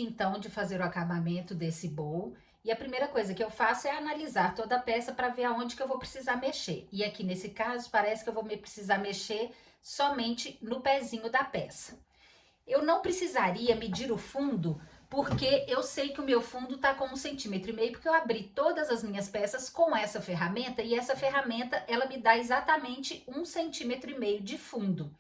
então de fazer o acabamento desse bowl. E a primeira coisa que eu faço é analisar toda a peça para ver aonde que eu vou precisar mexer. E aqui nesse caso parece que eu vou precisar mexer somente no pezinho da peça. Eu não precisaria medir o fundo, porque eu sei que o meu fundo tá com 1,5 cm, porque eu abri todas as minhas peças com essa ferramenta, e essa ferramenta, ela me dá exatamente 1,5 cm de fundo.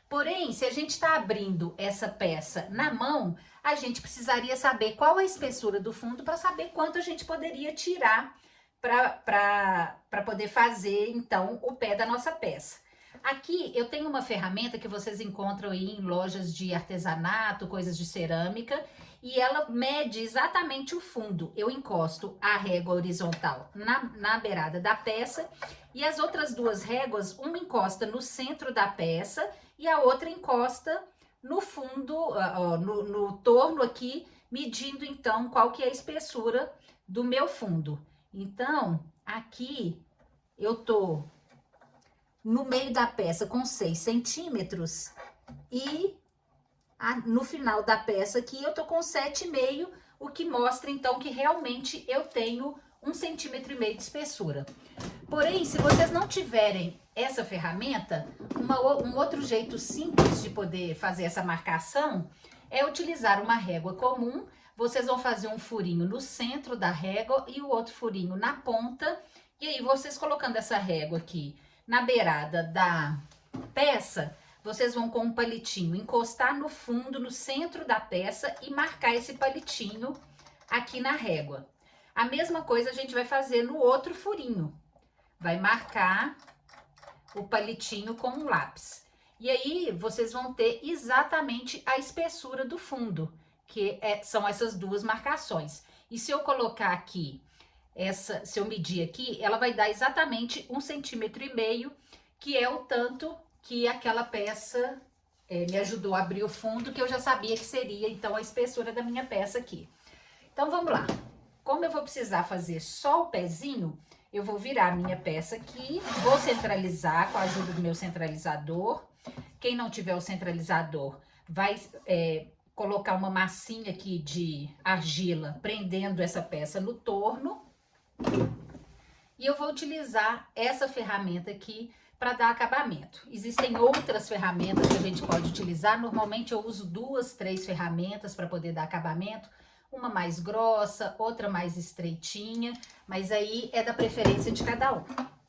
Porém, se a gente está abrindo essa peça na mão, a gente precisaria saber qual a espessura do fundo para saber quanto a gente poderia tirar para poder fazer, então, o pé da nossa peça. Aqui eu tenho uma ferramenta que vocês encontram aí em lojas de artesanato, coisas de cerâmica, e ela mede exatamente o fundo. Eu encosto a régua horizontal na beirada da peça e as outras duas réguas, uma encosta no centro da peça e a outra encosta no fundo, no torno aqui, medindo então qual que é a espessura do meu fundo. Então, aqui eu tô no meio da peça com 6 centímetros e no final da peça aqui eu tô com 7,5, o que mostra então que realmente eu tenho 1,5 centímetro de espessura. Porém, se vocês não tiverem essa ferramenta, um outro jeito simples de poder fazer essa marcação é utilizar uma régua comum. Vocês vão fazer um furinho no centro da régua e o outro furinho na ponta. E aí, vocês colocando essa régua aqui na beirada da peça, vocês vão com um palitinho encostar no fundo, no centro da peça e marcar esse palitinho aqui na régua. A mesma coisa a gente vai fazer no outro furinho. Vai marcar o palitinho com um lápis. E aí, vocês vão ter exatamente a espessura do fundo, que são essas duas marcações. E se eu colocar aqui, se eu medir aqui, ela vai dar exatamente 1,5 centímetro, que é o tanto que aquela peça me ajudou a abrir o fundo, que eu já sabia que seria, então, a espessura da minha peça aqui. Então, vamos lá. Como eu vou precisar fazer só o pezinho, eu vou virar a minha peça aqui, vou centralizar com a ajuda do meu centralizador. Quem não tiver o centralizador, vai colocar uma massinha aqui de argila, prendendo essa peça no torno. E eu vou utilizar essa ferramenta aqui para dar acabamento. Existem outras ferramentas que a gente pode utilizar. Normalmente eu uso 2, 3 ferramentas para poder dar acabamento. Uma mais grossa, outra mais estreitinha, mas aí é da preferência de cada um.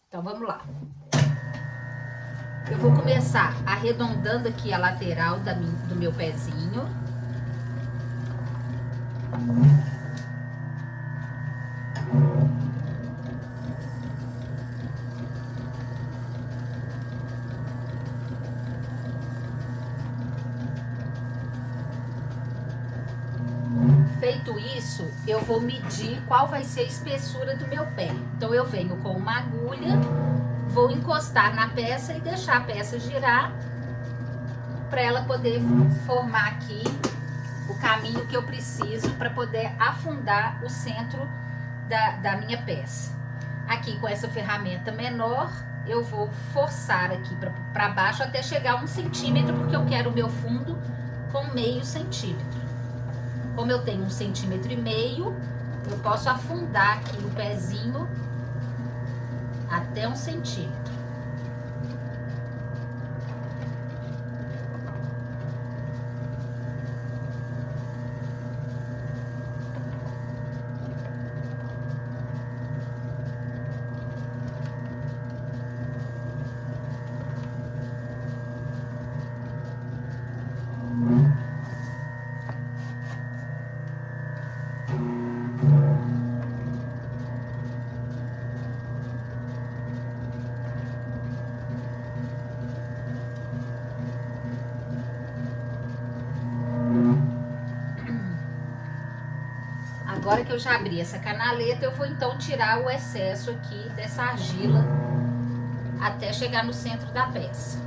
Então, vamos lá. Eu vou começar arredondando aqui a lateral do meu pezinho. Feito isso, eu vou medir qual vai ser a espessura do meu pé. Então, eu venho com uma agulha, vou encostar na peça e deixar a peça girar para ela poder formar aqui o caminho que eu preciso para poder afundar o centro da minha peça. Aqui com essa ferramenta menor, eu vou forçar aqui para baixo até chegar a 1 centímetro, porque eu quero o meu fundo com 0,5 centímetro. Como eu tenho 1,5 centímetro, eu posso afundar aqui o pezinho até 1 centímetro. Agora que eu já abri essa canaleta, eu vou então tirar o excesso aqui dessa argila até chegar no centro da peça.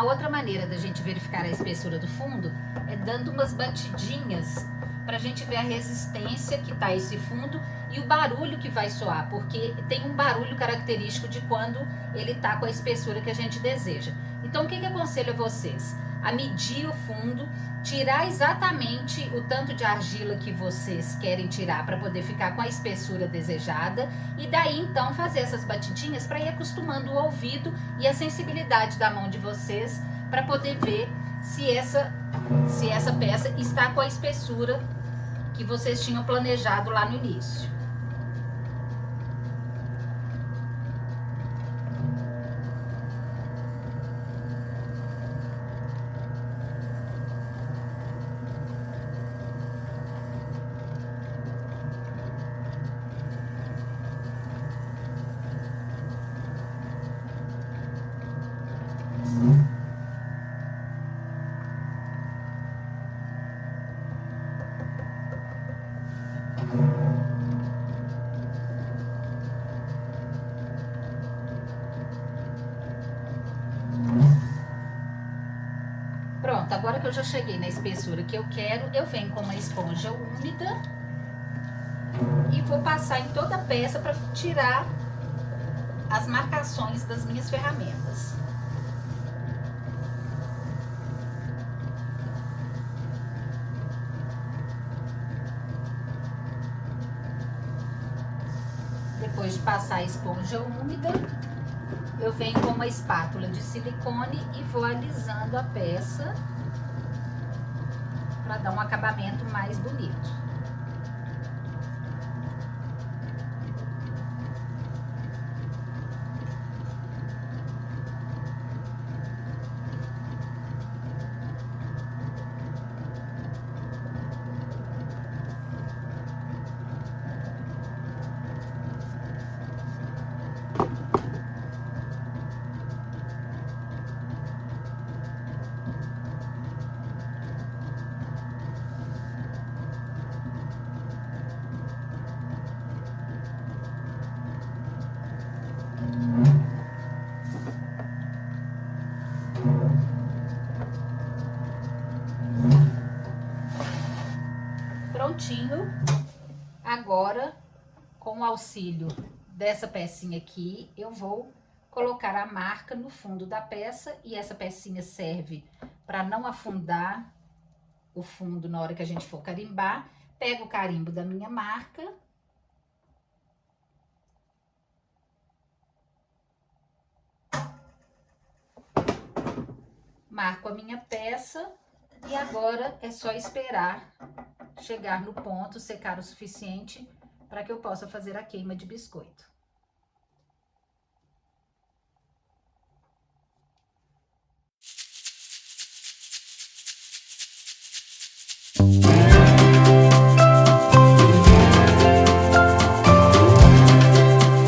Uma outra maneira da gente verificar a espessura do fundo é dando umas batidinhas para a gente ver a resistência que tá esse fundo e o barulho que vai soar, porque tem um barulho característico de quando ele tá com a espessura que a gente deseja. Então, o que aconselho a vocês? A medir o fundo, tirar exatamente o tanto de argila que vocês querem tirar para poder ficar com a espessura desejada e daí então fazer essas batidinhas para ir acostumando o ouvido e a sensibilidade da mão de vocês para poder ver se essa peça está com a espessura que vocês tinham planejado lá no início. Pronto, agora que eu já cheguei na espessura que eu quero, eu venho com uma esponja úmida e vou passar em toda a peça para tirar as marcações das minhas ferramentas. Depois de passar a esponja úmida, eu venho com uma espátula de silicone e vou alisando a peça para dar um acabamento mais bonito. Prontinho. Agora, com o auxílio dessa pecinha aqui, eu vou colocar a marca no fundo da peça e essa pecinha serve para não afundar o fundo na hora que a gente for carimbar. Pego o carimbo da minha marca. Marco a minha peça e agora é só esperar chegar no ponto, secar o suficiente para que eu possa fazer a queima de biscoito.